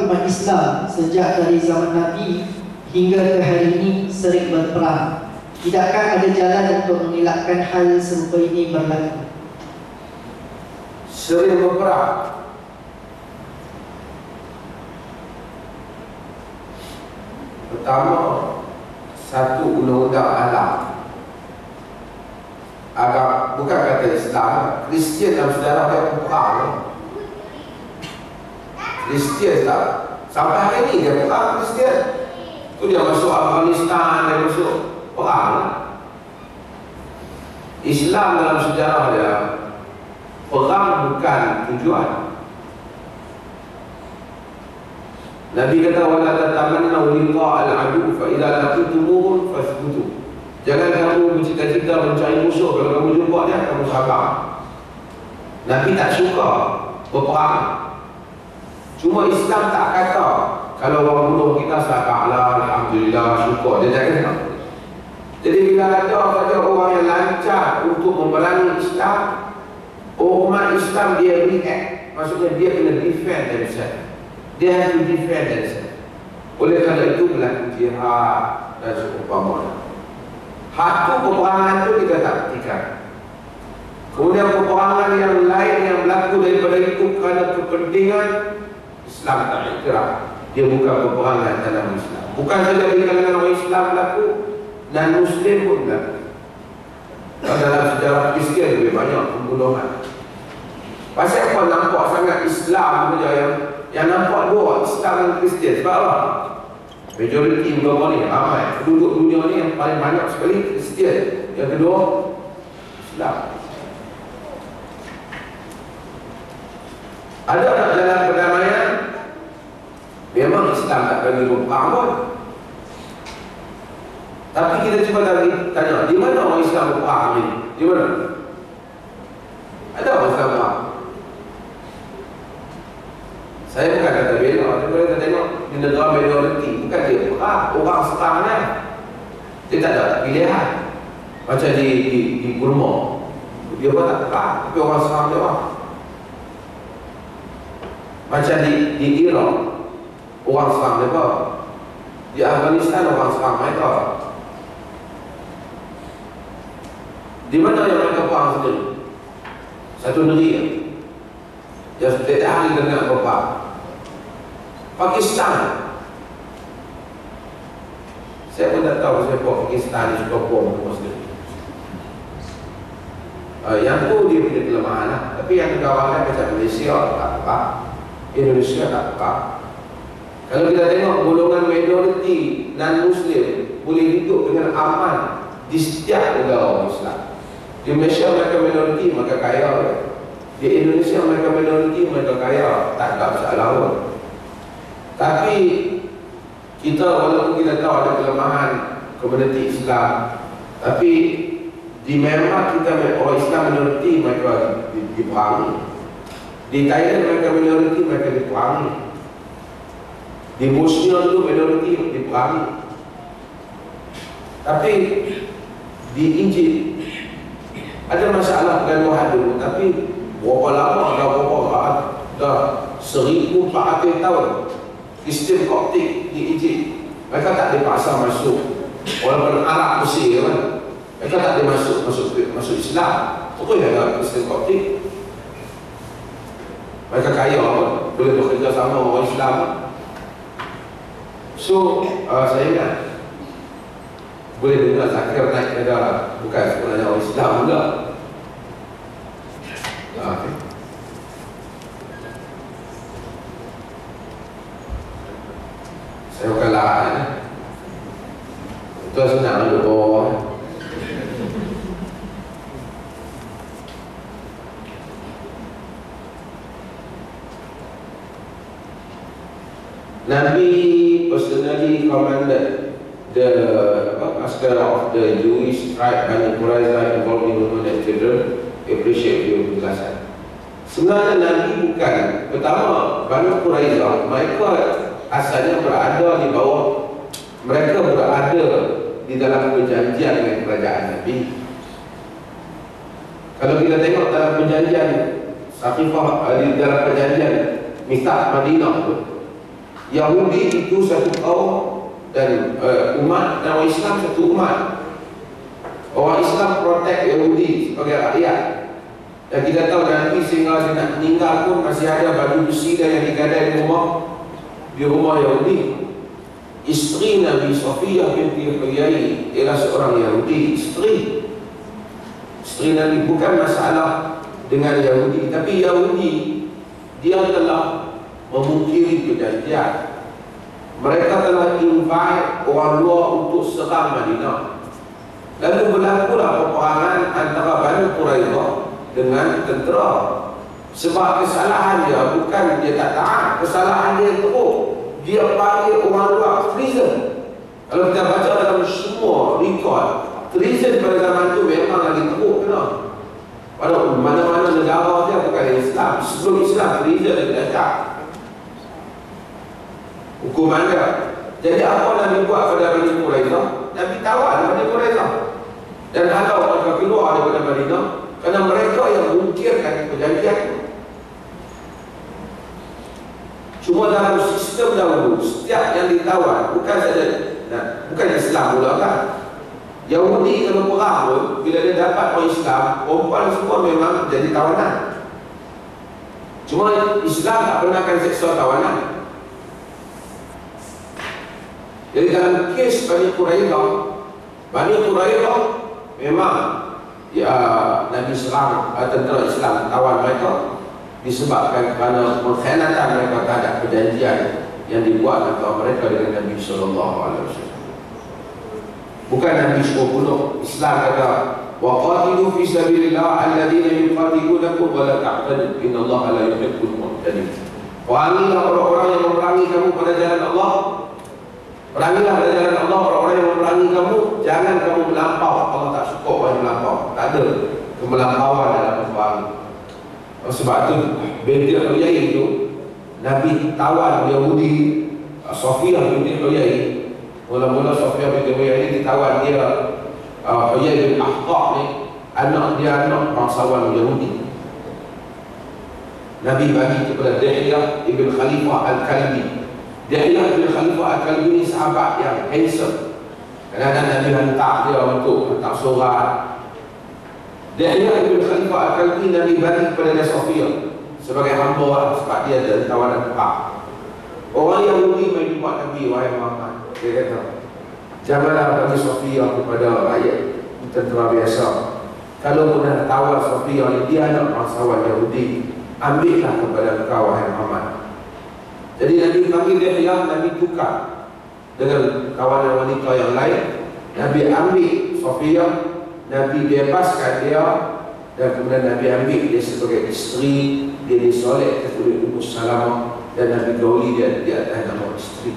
umat Islam sejak dari zaman Nabi hingga ke hari ini sering berperang. Tidakkah ada jalan untuk mengelakkan hal serupa ini berlaku? Sering berperang. Pertama, satu undang-undang alam. Agak bukan kata Islam, Kristian dalam sejarah dia perang. Kristian tak. Sampai hari ini dia perang Kristian. Tu dia masuk Afghanistan, dia masuk perang. Islam dalam sejarah dia, perang bukan tujuan. Nabi kata wala tatamannu liqa al-adu fa idza laqitumuhum fasbutu. Jangan kamu bercita-cita mencari musuh, kalau kamu jumpa dia kamu sabar. Nabi tak suka berperang. Cuma Islam tak kata kalau orang bunuh kita sabarlah, alhamdulillah, syukur. Dia tak kata. Jadi bila ada orang yang lancar untuk memerangi Islam, umat Islam dia react. Maksudnya dia kena defend themselves. Dia harus defend themselves. Oleh kerana itu berlaku jihad dan seumpamanya. Satu peperangan itu kita tak petikan. Kemudian peperangan yang lain yang berlaku daripada itu kerana kepentingan, Islam tak iktiraf. Dia bukan peperangan dalam Islam. Bukan saja di kalangan orang Islam berlaku, dan Muslim pun berlaku. Dalam sejarah Kristian lebih banyak pembunuhan. Pasal apa nampak sangat Islam saja yang nampak dua Islam dan Kristian? Sebab apa? Majoriti ulama ni ramai. Penduduk dunia ni yang paling banyak sekali Kristian. Yang kedua Islam. Ada tak jalan perdamaian? Memang Islam tak bagi berperang pun. Tapi kita cuba tanya, di mana orang Islam berperang ni? Di mana? Ada orang Islam berperang? Saya bukan kata bela, tapi kita tengok di negara minoriti, bukan dia perang, orang serangnya. Dia tak ada pilihan. Macam di Burma, dia pun tak perang, tapi orang serang dia orang. Macam di Iraq, orang serang mereka. Di Afghanistan, orang serang mereka. Di mana yang mereka perang sendiri? Satu negeri yang setiap hari kena berperang. Pakistan. Saya pun tak tahu siapa Pakistan ni suka bom Muslim. Yang tu dia punya kelemahan lah. Tapi yang negara lain macam Malaysia tak apa, Indonesia tak apa. Kalau kita tengok golongan minoriti non-Muslim boleh hidup dengan aman di setiap negara Islam. Di Malaysia mereka minoriti, mereka kaya. Di Indonesia mereka minoriti, mereka kaya. Tak ada masalah pun. Tapi kita walaupun kita tahu ada kelemahan komuniti Islam, tapi di Myanmar kita orang Islam minoriti, mereka diperangi. Di Thailand mereka minoriti, mereka diperangi. Di Bosnia dulu minoriti diperangi. Tapi di Egypt ada masalah pergaduhan dulu, tapi berapa lama dah 1400 tahun Kristen Koptik di Egypt, mereka tak dipaksa masuk. Walaupun Arab Mesir kan, mereka tak masuk Islam. Betul ya ada Kristen Koptik. Mereka kaya pun, boleh bekerja sama orang Islam. So saya ingat boleh dengar Zakir naik negara, bukan sebenarnya orang Islam juga. Okay. Saya bukan lahan. Itu senang duduk bawah. Nabi personally commanded the master of the Jewish tribe Bani Quraiza involved in women and children. Appreciate you penjelasan. Sebenarnya Nabi bukan pertama Bani Quraiza, mereka asalnya berada di bawah, mereka berada di dalam perjanjian dengan kerajaan Nabi. Kalau kita tengok dalam perjanjian Saqifah, di dalam perjanjian Mitsaq Madinah itu, Yahudi itu satu kaum dan umat, dan orang Islam satu umat. Orang Islam protek Yahudi sebagai rakyat. Dan kita tahu nanti sehingga dia nak meninggal pun masih ada baju besi yang digadai di rumah Yahudi. Isteri Nabi Safiyah binti Huyai ialah seorang Yahudi. Isteri Nabi, bukan masalah dengan Yahudi, tapi Yahudi dia telah memungkiri perjanjian. Mereka telah invite orang luar untuk serang Madinah. Lalu berlakulah peperangan antara Bani Quraidah dengan tentera. Sebab kesalahan dia bukan dia tak taat, kesalahan dia teruk. Dia panggil orang luar treason. Kalau kita baca dalam semua record, treason pada zaman itu memang lagi teruk kena. Pada mana-mana negara dia bukan Islam. Sebelum Islam, treason dia dahsyat hukuman dia. Jadi apa Nabi buat pada Bani Quraidah? Nabi tawan Bani Quraidah dan halau mereka keluar daripada Madinah kerana mereka yang mungkirkan perjanjian. Cuma dalam sistem dahulu, setiap yang ditawan bukan saja bukan Islam pula kan. Yahudi kalau perang pun, bila dia dapat orang Islam, perempuan semua memang jadi tawanan. Cuma Islam tak pernah akan seksa tawanan. Jadi dalam kes Bani Quraidah memang ya, Nabi serang tentera Islam tawan mereka disebabkan kerana pengkhianatan mereka terhadap perjanjian yang dibuat antara mereka dengan Nabi SAW. Bukan Nabi suruh bunuh. Islam kata waqatilu fi sabilillah alladhina yuqatilunakum wa la ta'tadu innallaha la yuhibbul mu'tadin. Perangilah orang-orang yang memerangi kamu pada jalan Allah. Perangilah pada jalan Allah orang-orang yang memerangi kamu. Jangan kamu melampau. Allah tak suka orang yang melampau. Tak ada kemelampauan dalam peperangan. Sebab itu binti Huyai itu Nabi tawan Yahudi Safiyah binti Huyai. Mula-mula Safiyah binti Huyai ini ditawan dia Huyai bin Akhtar ni, anak dia anak bangsawan Yahudi. Nabi bagi kepada Dihyah ibn Khalifah Al-Kalbi. Dihyah ibn Khalifah Al-Kalbi ini sahabat yang handsome. Kadang-kadang Nabi hantar dia untuk hantar surat. Dihyah ibn Khalifah Al-Kalbi Nabi bagi kepada dia Safiyah sebagai hamba sebab dia ada tawanan hak. Orang Yahudi mai jumpa Nabi, wahai Muhammad, dia kata, janganlah bagi Safiyah kepada rakyat tentera biasa. Kalau pun nak tawar Safiyah ni, dia anak bangsawan Yahudi, ambillah kepada engkau, wahai Muhammad. Jadi Nabi panggil Dihyah, Nabi tukar dengan kawanan wanita yang lain. Nabi ambil Safiyah, Nabi bebaskan dia, dan kemudian Nabi ambil dia sebagai isteri. Dia disolek oleh Ummu Salamah dan Nabi gauli dia di atas nama isteri.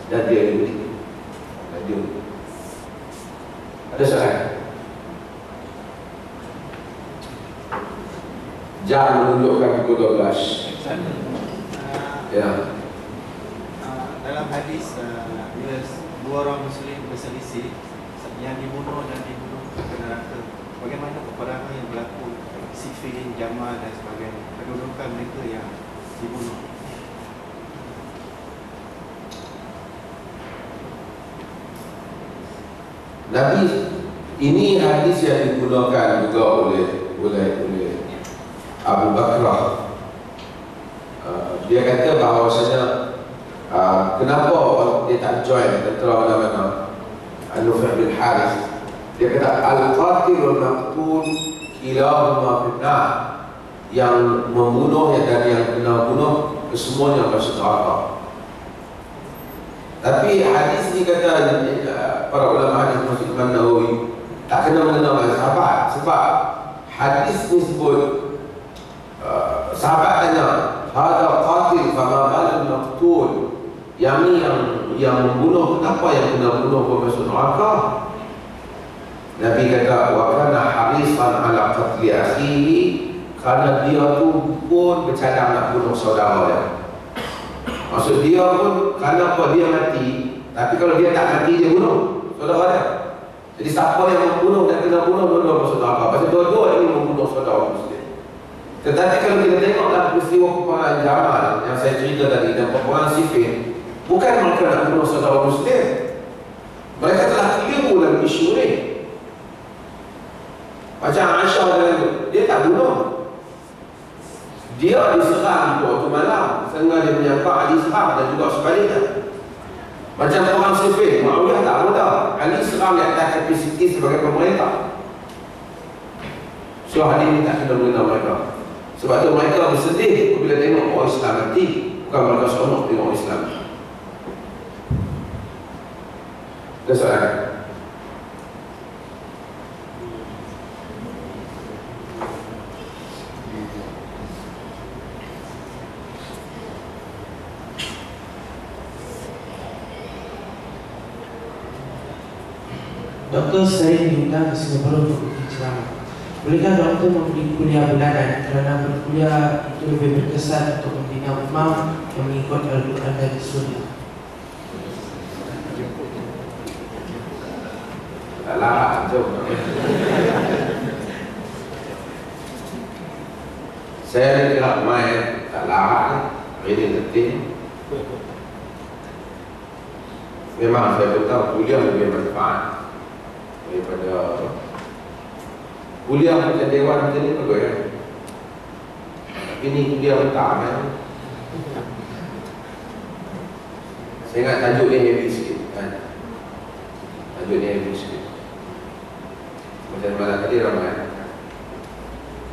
Dan dia diberi. Ada soalan? Jangan menunjukkan pukul 12. Ya. Dalam hadis bila dua orang Muslim berselisih, yang dibunuh dan dibunuh ke neraka, bagaimana peperangan yang berlaku Siffin, Jamal dan sebagainya, kedudukan mereka yang dibunuh? Nabi, ini hadis yang digunakan juga oleh Abu Bakrah. Dia kata bahawasanya kenapa dia tak join tentera mana-mana Nufai bin Harith. Dia kata al-qatil wal-maqtul kilahuma fitnah. Yang membunuh dan yang kena bunuh kesemuanya masuk neraka. Tapi hadis ni kata para ulama hadis masuk Imam Nawawi tak kena mengenal dengan sahabat. Sebab hadis ni sebut sahabat tanya, hada qatil fama balul maqtul. Yang ni yang membunuh, kenapa yang kena bunuh pun masuk neraka? Nabi kata wa kana harisan ala qatli akhihi, kerana dia tu pun bercadang nak bunuh saudara dia. Maksud dia pun kerana apa dia mati, tapi kalau dia tak mati dia bunuh saudara dia. Jadi siapa yang membunuh dan kena bunuh, dua-dua masuk neraka. Pasal dua-dua ini membunuh saudara muslim. Tetapi kalau kita tengoklah peristiwa peperangan Jamal yang saya cerita tadi dan peperangan Siffin, bukan mereka nak bunuh saudara Muslim. Mereka telah keliru dalam isu ni. Macam Aisyah dia tak bunuh. Dia diserang di waktu malam sehingga dia menyangka Ali serang dan juga sebaliknya. Macam perang Siffin, Muawiyah tak mudah. Ali serang di atas kapasiti sebagai pemerintah. So hadis ni tak kena mengenal mereka. Sebab tu mereka bersedih bila tengok orang Islam mati. Bukan mereka seronok tengok orang Islam. Ada soalan? Doktor sering diundang ke Singapura untuk memberi ceramah. Bolehkah doktor memberi kuliah bulanan kerana berkuliah itu lebih berkesan untuk membina umat yang mengikut Al-Quran dan Sunnah? Tak larat tu. Saya kira main tak larat, ini penting. Memang saya tahu kuliah lebih bermanfaat daripada kuliah macam dewan macam ni bagus kan. Tapi ni kuliah petang kan. Saya ingat tajuk dia heavy sikit kan. Tajuk dia heavy sikit. Macam malam tadi ramai.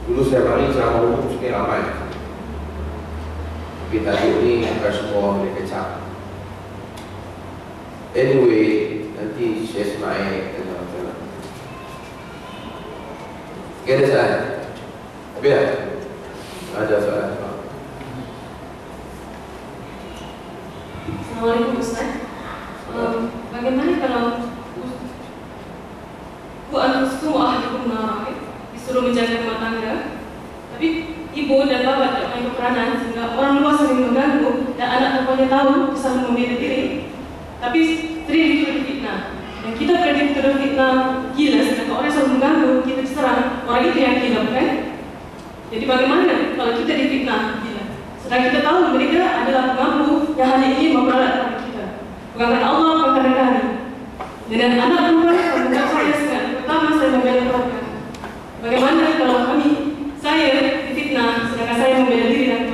Dulu saya bagi ceramah umum sikit ramai. Tapi tajuk ni bukan semua boleh kecap. Anyway, nanti Syekh Ismail kena macam. Okay, ada soalan? Biar ada soalan. Assalamualaikum Ustaz. Bagaimana kalau Bu semua ahli rumah disuruh menjaga rumah tangga, tapi ibu dan bapa tidak main peranan sehingga orang luar sering mengganggu dan anak tuanya tahu bisa membela diri, tapi sering itu difitnah. Dan kita berada di fitnah gila, sedangkan orang selalu mengganggu, kita diserang, orang itu yang gila, bukan? Jadi bagaimana kalau kita difitnah gila? Sedang kita tahu mereka adalah pengaku yang hanya ingin memperalat pada kita. Bukan karena Allah, bukan karena kami. Dan anak perempuan mengucap saya sangat, pertama saya membela keluarga. Bagaimana kalau saya difitnah, sedangkan saya membela diri dan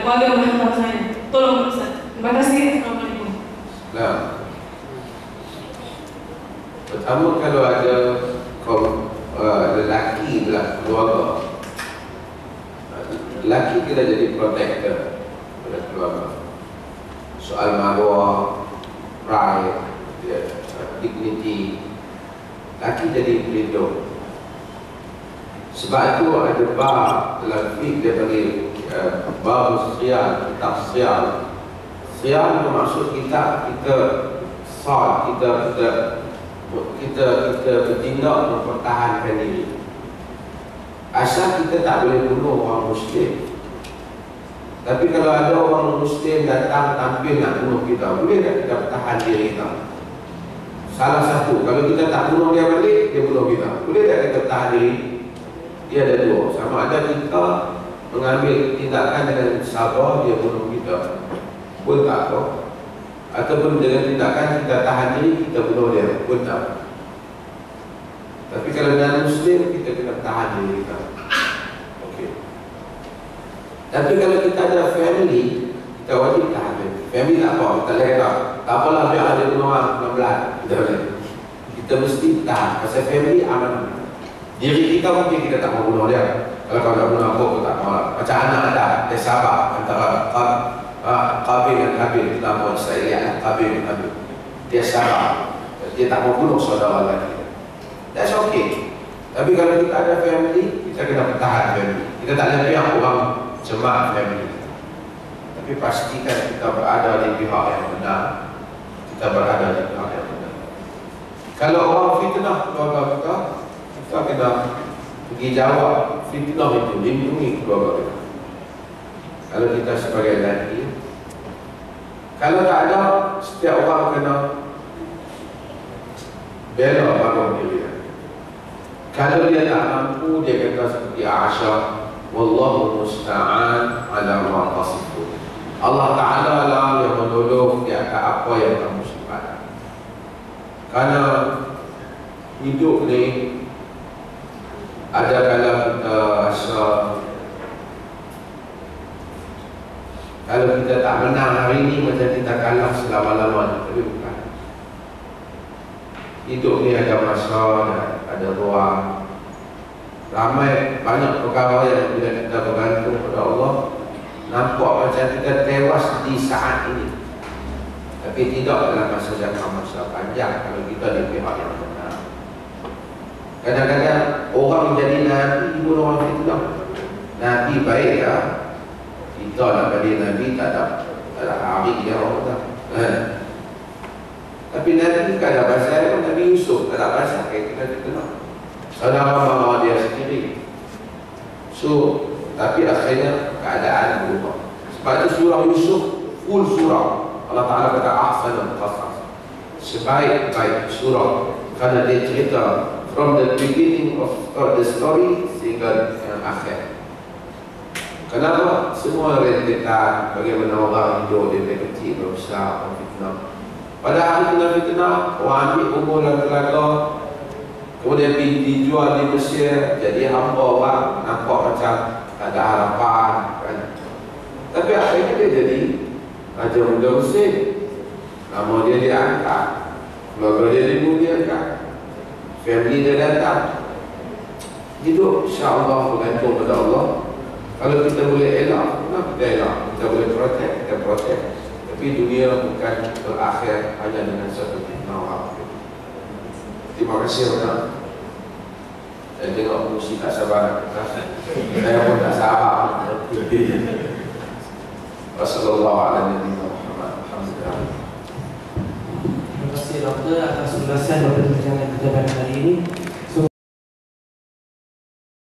keluarga menghantam saya? Tolong Ustaz. Terima kasih. Assalamualaikum. Nah, pertama kalau ada lelaki dalam keluarga, lelaki kita jadi protector pada keluarga. Soal maruah, pride, dignity, lelaki jadi pelindung. Sebab itu ada bab dalam fiqh dia panggil bab siyal, kitab siyal. Siyal bermaksud kita bertindak mempertahankan diri. Asal kita tak boleh bunuh orang Muslim. Tapi kalau ada orang Muslim datang tampil nak bunuh kita, boleh tak kita bertahan diri kita? Salah satu, kalau kita tak bunuh dia balik, dia bunuh kita. Boleh tak kita bertahan diri? Dia ada dua. Sama ada kita mengambil tindakan dengan sabar, dia bunuh kita, pun tak apa. Ataupun dengan tindakan kita tahan diri, kita bunuh dia, pun tak. Tapi kalau dengan Muslim, kita kena tahan diri kita. Okey. Tapi kalau kita ada family, kita wajib tahan diri. Family tak apa, kita leka. Tak apalah biar ada orang belah. Kita mesti tahan. Pasal family aman. Diri kita mungkin kita tak mau bunuh dia. Kalau kau nak bunuh aku, aku tak mau. Macam anak ada, dia sabar antara Qabil dan Habil. Kita mau Israeliat, Qabil dan Habil. Dia sabar. Dia tak mau bunuh saudara lagi. That's okay. Tapi kalau kita ada family, kita kena bertahan family. Kita tak boleh pihak orang jemaah family. Tapi pastikan kita berada di pihak yang benar. Kita berada di pihak yang benar. Kalau orang fitnah keluarga kita, kita kena pergi jawab fitnah itu, lindungi keluarga kita. Kalau kita sebagai lelaki, kalau tak ada, setiap orang kena bela bangun diri. Kalau dia tak mampu, dia kata seperti Aisyah, Wallahu musta'an ala ma tasifun. Allah Ta'ala lah yang menolong di atas apa yang kamu simpan. Karena hidup ni ada kala kita rasa kalau kita tak menang hari ini macam kita kalah selama-lamanya. Tapi bukan. Hidup ni ada masa, ada ruang. Ramai banyak perkara yang bila kita bergantung kepada Allah, nampak macam kita tewas di saat ini. Tapi tidak dalam masa jangka masa panjang kalau kita di pihak yang benar. Kadang-kadang orang menjadi Nabi pun orang fitnah. Nabi baik ya. Kita nak jadi Nabi tak ada hari dia orang kata. Tapi Nabi tak ada pasal Nabi Yusuf tak ada pasal kita kenal. Saudara mama dia sendiri. So, tapi akhirnya keadaan berubah. Sebab itu surah Yusuf full surah. Allah Ta'ala kata ahsanul qasas. Sebaik-baik surah. Kerana dia cerita from the beginning of the story sehingga yang akhir. Kenapa? Semua rentetan bagaimana orang hidup dari kecil berbesar fitnah. Pada hari fitnah, orang ambil umur dan telaga, kemudian dijual di Mesir, jadi hamba orang, nampak macam tak ada harapan kan? Tapi akhirnya dia jadi Raja Muda Mesir. Nama dia diangkat, keluarga dia dimuliakan, family dia datang. Hidup insya-Allah bergantung pada Allah. Kalau kita boleh elak, kenapa kita elak? Kita boleh protect, kita protect. Tapi dunia bukan berakhir hanya dengan satu fitnah orang. Terima kasih banyak. Saya tengok pengusi tak sabar. Saya pun tak sabar. Wassalamualaikum warahmatullahi wabarakatuh. Terima kasih doktor atas ulasan dan perbincangan kita pada hari ini.